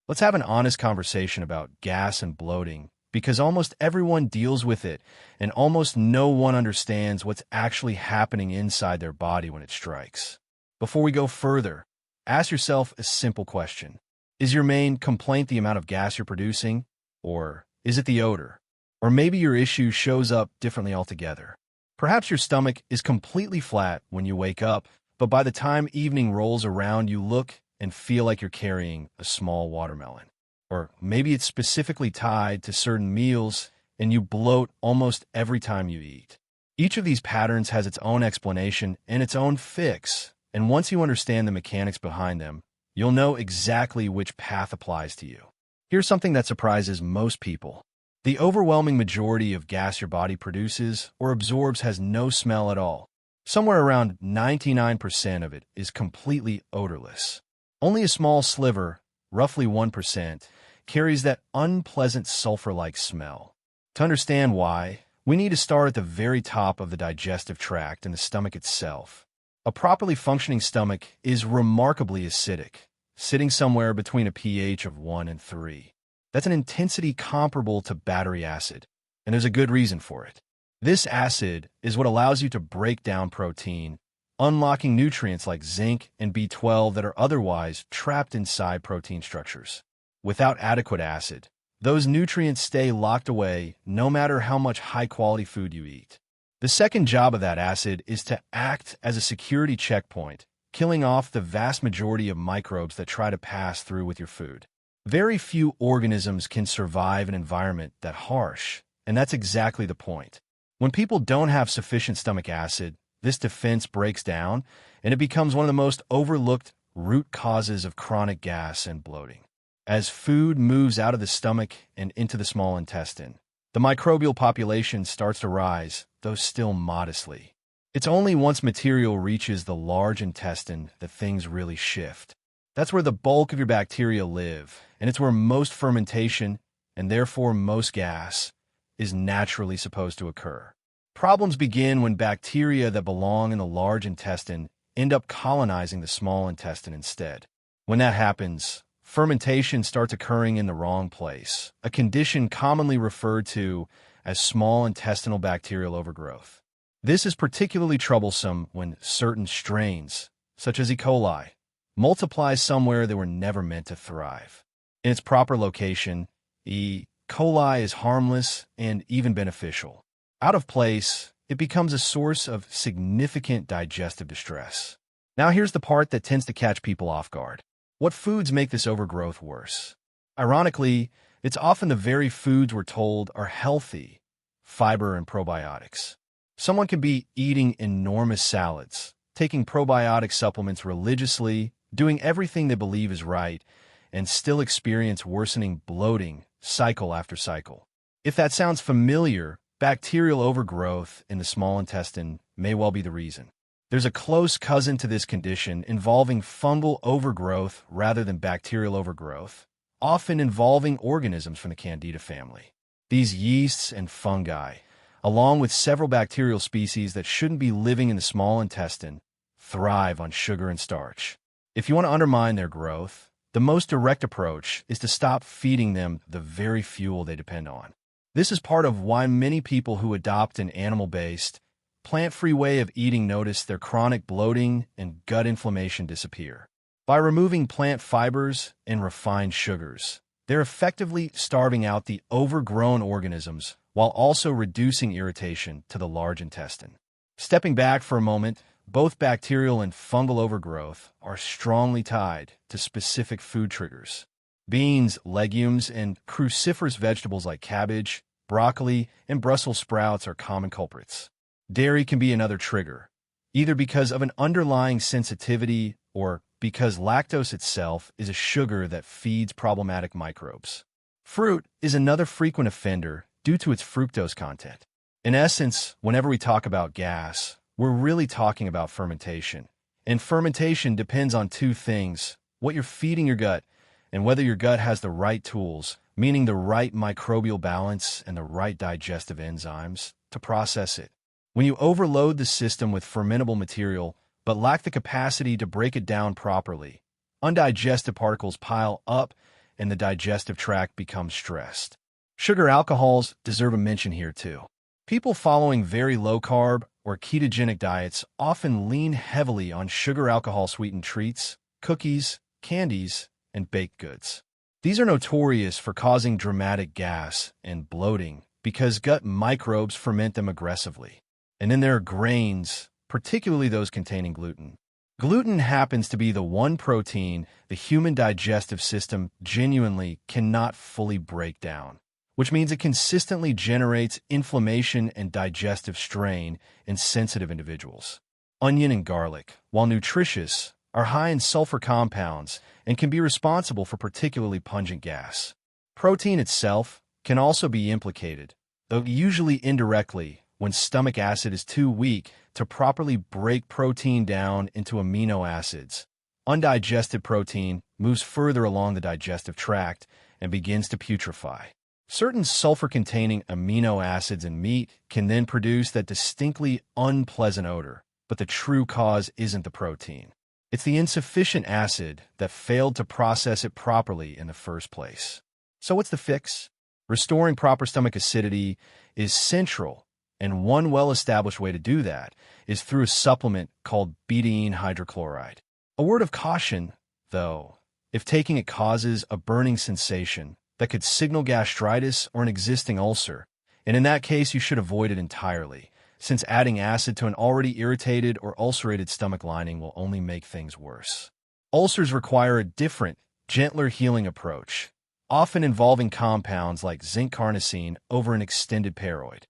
Let's have an honest conversation about gas and bloating, because almost everyone deals with it, and almost no one understands what's actually happening inside their body when it strikes. Before we go further, ask yourself a simple question. Is your main complaint the amount of gas you're producing? Or is it the odor? Or maybe your issue shows up differently altogether. Perhaps your stomach is completely flat when you wake up, but by the time evening rolls around, you look and feel like you're carrying a small watermelon. Or maybe it's specifically tied to certain meals and you bloat almost every time you eat. Each of these patterns has its own explanation and its own fix, and once you understand the mechanics behind them, you'll know exactly which path applies to you. Here's something that surprises most people. The overwhelming majority of gas your body produces or absorbs has no smell at all. Somewhere around 99% of it is completely odorless. Only a small sliver, roughly 1%, carries that unpleasant sulfur-like smell. To understand why, we need to start at the very top of the digestive tract and the stomach itself. A properly functioning stomach is remarkably acidic, sitting somewhere between a pH of 1 and 3. That's an intensity comparable to battery acid, and there's a good reason for it. This acid is what allows you to break down protein, unlocking nutrients like zinc and B12 that are otherwise trapped inside protein structures. Without adequate acid, those nutrients stay locked away no matter how much high-quality food you eat. The second job of that acid is to act as a security checkpoint, killing off the vast majority of microbes that try to pass through with your food. Very few organisms can survive an environment that harsh, and that's exactly the point. When people don't have sufficient stomach acid, this defense breaks down, and it becomes one of the most overlooked root causes of chronic gas and bloating. As food moves out of the stomach and into the small intestine, the microbial population starts to rise, though still modestly. It's only once material reaches the large intestine that things really shift. That's where the bulk of your bacteria live, and it's where most fermentation, and therefore most gas, is naturally supposed to occur. Problems begin when bacteria that belong in the large intestine end up colonizing the small intestine instead. When that happens, fermentation starts occurring in the wrong place, a condition commonly referred to as small intestinal bacterial overgrowth. This is particularly troublesome when certain strains, such as E. coli, multiply somewhere they were never meant to thrive. In its proper location, E. coli is harmless and even beneficial. Out of place, it becomes a source of significant digestive distress. Now here's the part that tends to catch people off guard. What foods make this overgrowth worse? Ironically, it's often the very foods we're told are healthy, fiber and probiotics. Someone can be eating enormous salads, taking probiotic supplements religiously, doing everything they believe is right, and still experience worsening bloating cycle after cycle. If that sounds familiar, bacterial overgrowth in the small intestine may well be the reason. There's a close cousin to this condition involving fungal overgrowth rather than bacterial overgrowth, often involving organisms from the Candida family. These yeasts and fungi, along with several bacterial species that shouldn't be living in the small intestine, thrive on sugar and starch. If you want to undermine their growth, the most direct approach is to stop feeding them the very fuel they depend on. This is part of why many people who adopt an animal-based, plant-free way of eating notice their chronic bloating and gut inflammation disappear. By removing plant fibers and refined sugars, they're effectively starving out the overgrown organisms while also reducing irritation to the large intestine. Stepping back for a moment, both bacterial and fungal overgrowth are strongly tied to specific food triggers. Beans, legumes, and cruciferous vegetables like cabbage, broccoli, and Brussels sprouts are common culprits. Dairy can be another trigger, either because of an underlying sensitivity or because lactose itself is a sugar that feeds problematic microbes. Fruit is another frequent offender due to its fructose content. In essence, whenever we talk about gas, we're really talking about fermentation. And fermentation depends on two things: what you're feeding your gut and whether your gut has the right tools, meaning the right microbial balance and the right digestive enzymes, to process it. When you overload the system with fermentable material but lack the capacity to break it down properly, undigested particles pile up and the digestive tract becomes stressed. Sugar alcohols deserve a mention here too. People following very low-carb or ketogenic diets often lean heavily on sugar alcohol-sweetened treats, cookies, candies, and baked goods. These are notorious for causing dramatic gas and bloating because gut microbes ferment them aggressively. And then there are grains, particularly those containing gluten. Gluten happens to be the one protein the human digestive system genuinely cannot fully break down, which means it consistently generates inflammation and digestive strain in sensitive individuals. Onion and garlic, while nutritious, are high in sulfur compounds and can be responsible for particularly pungent gas. Protein itself can also be implicated, though usually indirectly when stomach acid is too weak to properly break protein down into amino acids. Undigested protein moves further along the digestive tract and begins to putrefy. Certain sulfur-containing amino acids in meat can then produce that distinctly unpleasant odor, but the true cause isn't the protein. It's the insufficient acid that failed to process it properly in the first place. So what's the fix? Restoring proper stomach acidity is central, and one well-established way to do that is through a supplement called betaine hydrochloride. A word of caution, though, if taking it causes a burning sensation that could signal gastritis or an existing ulcer, and in that case you should avoid it entirely, since adding acid to an already irritated or ulcerated stomach lining will only make things worse. Ulcers require a different, gentler healing approach, often involving compounds like zinc carnosine over an extended paroid.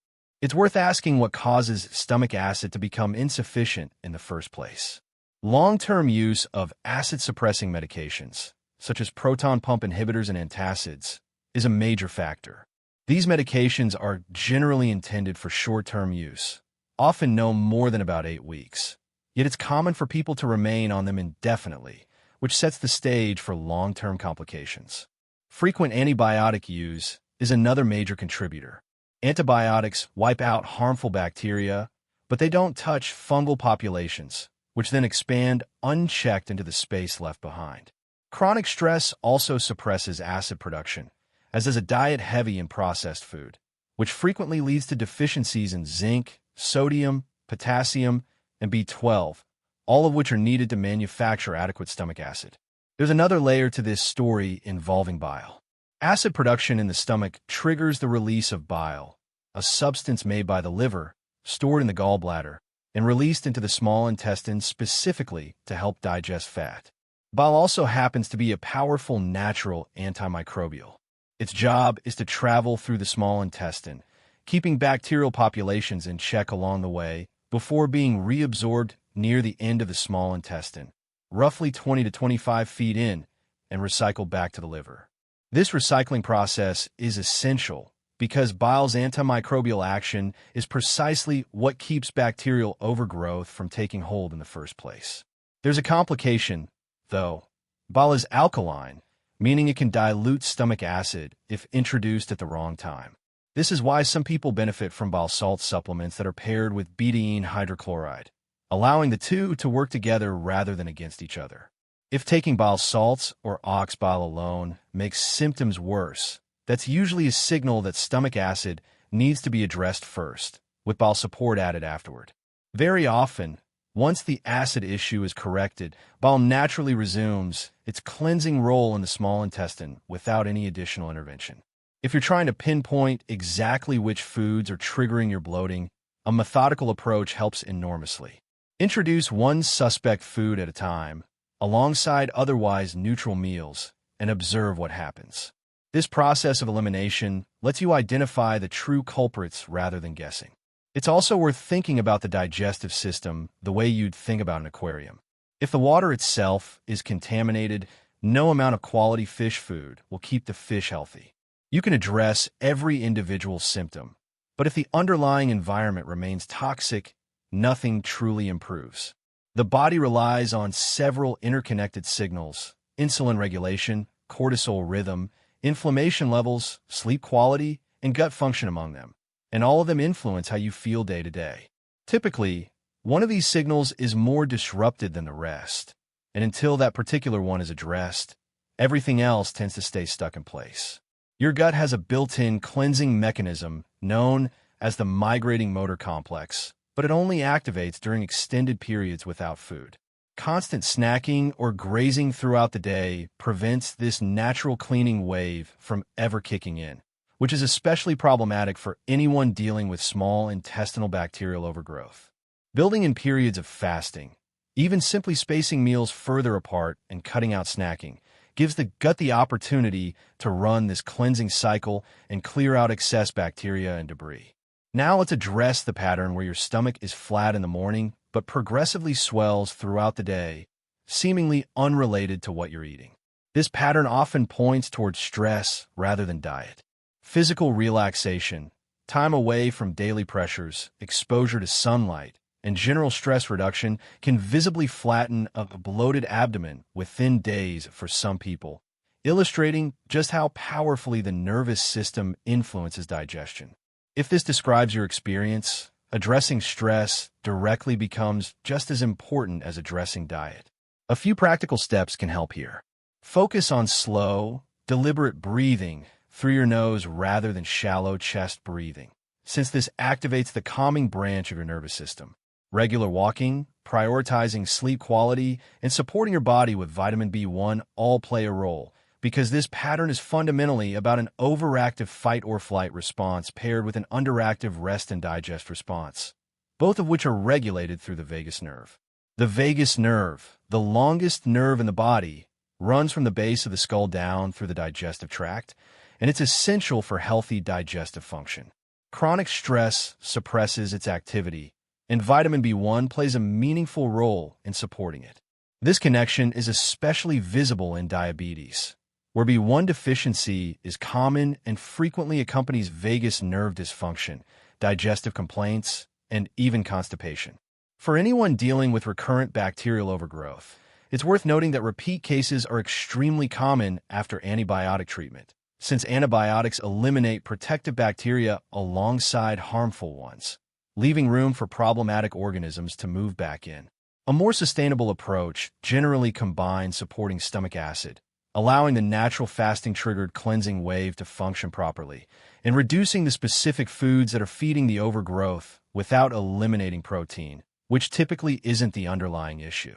It's worth asking what causes stomach acid to become insufficient in the first place. Long-term use of acid-suppressing medications, such as proton pump inhibitors and antacids, is a major factor. These medications are generally intended for short-term use, often no more than about 8 weeks. Yet it's common for people to remain on them indefinitely, which sets the stage for long-term complications. Frequent antibiotic use is another major contributor. Antibiotics wipe out harmful bacteria, but they don't touch fungal populations, which then expand unchecked into the space left behind. Chronic stress also suppresses acid production, as does a diet heavy in processed food, which frequently leads to deficiencies in zinc, sodium, potassium, and B12, all of which are needed to manufacture adequate stomach acid. There's another layer to this story involving bile. Acid production in the stomach triggers the release of bile, a substance made by the liver, stored in the gallbladder, and released into the small intestine specifically to help digest fat. Bile also happens to be a powerful natural antimicrobial. Its job is to travel through the small intestine, keeping bacterial populations in check along the way before being reabsorbed near the end of the small intestine, roughly 20 to 25 feet in, and recycled back to the liver. This recycling process is essential because bile's antimicrobial action is precisely what keeps bacterial overgrowth from taking hold in the first place. There's a complication, though. Bile is alkaline, meaning it can dilute stomach acid if introduced at the wrong time. This is why some people benefit from bile salt supplements that are paired with betaine hydrochloride, allowing the two to work together rather than against each other. If taking bile salts or ox bile alone makes symptoms worse, that's usually a signal that stomach acid needs to be addressed first, with bile support added afterward. Very often, once the acid issue is corrected, bile naturally resumes its cleansing role in the small intestine without any additional intervention. If you're trying to pinpoint exactly which foods are triggering your bloating, a methodical approach helps enormously. Introduce one suspect food at a time, alongside otherwise neutral meals, and observe what happens. This process of elimination lets you identify the true culprits rather than guessing. It's also worth thinking about the digestive system the way you'd think about an aquarium. If the water itself is contaminated, no amount of quality fish food will keep the fish healthy. You can address every individual symptom, but if the underlying environment remains toxic, nothing truly improves. The body relies on several interconnected signals: insulin regulation, cortisol rhythm, inflammation levels, sleep quality, and gut function among them, and all of them influence how you feel day to day. Typically, one of these signals is more disrupted than the rest, and until that particular one is addressed, Everything else tends to stay stuck in place. Your gut has a built-in cleansing mechanism known as the migrating motor complex, but it only activates during extended periods without food. Constant snacking or grazing throughout the day prevents this natural cleaning wave from ever kicking in, which is especially problematic for anyone dealing with small intestinal bacterial overgrowth. Building in periods of fasting, even simply spacing meals further apart and cutting out snacking, gives the gut the opportunity to run this cleansing cycle and clear out excess bacteria and debris. Now let's address the pattern where your stomach is flat in the morning but progressively swells throughout the day, seemingly unrelated to what you're eating. This pattern often points towards stress rather than diet. Physical relaxation, time away from daily pressures, exposure to sunlight, and general stress reduction can visibly flatten a bloated abdomen within days for some people, illustrating just how powerfully the nervous system influences digestion. If this describes your experience, addressing stress directly becomes just as important as addressing diet. A few practical steps can help here. Focus on slow, deliberate breathing through your nose rather than shallow chest breathing, since this activates the calming branch of your nervous system. Regular walking, prioritizing sleep quality, and supporting your body with vitamin B1 all play a role, because this pattern is fundamentally about an overactive fight-or-flight response paired with an underactive rest and digest response, both of which are regulated through the vagus nerve. The vagus nerve, the longest nerve in the body, runs from the base of the skull down through the digestive tract, and it's essential for healthy digestive function. Chronic stress suppresses its activity, and vitamin B1 plays a meaningful role in supporting it. This connection is especially visible in diabetes, where B1 deficiency is common and frequently accompanies vagus nerve dysfunction, digestive complaints, and even constipation. For anyone dealing with recurrent bacterial overgrowth, it's worth noting that repeat cases are extremely common after antibiotic treatment, since antibiotics eliminate protective bacteria alongside harmful ones, leaving room for problematic organisms to move back in. A more sustainable approach generally combines supporting stomach acid, allowing the natural fasting-triggered cleansing wave to function properly, and reducing the specific foods that are feeding the overgrowth without eliminating protein, which typically isn't the underlying issue.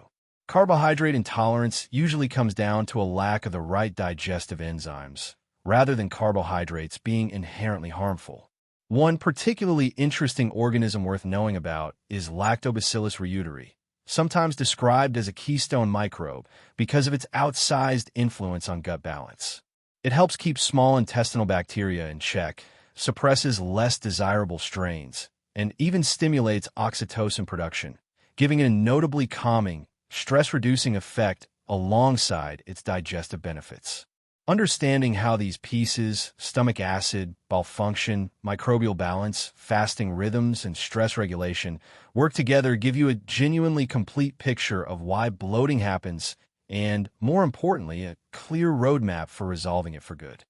Carbohydrate intolerance usually comes down to a lack of the right digestive enzymes, rather than carbohydrates being inherently harmful. One particularly interesting organism worth knowing about is Lactobacillus reuteri, sometimes described as a keystone microbe because of its outsized influence on gut balance. It helps keep small intestinal bacteria in check, suppresses less desirable strains, and even stimulates oxytocin production, giving it a notably calming, stress-reducing effect alongside its digestive benefits. Understanding how these pieces, stomach acid, bowel function, microbial balance, fasting rhythms, and stress regulation, work together give you a genuinely complete picture of why bloating happens and, more importantly, a clear roadmap for resolving it for good.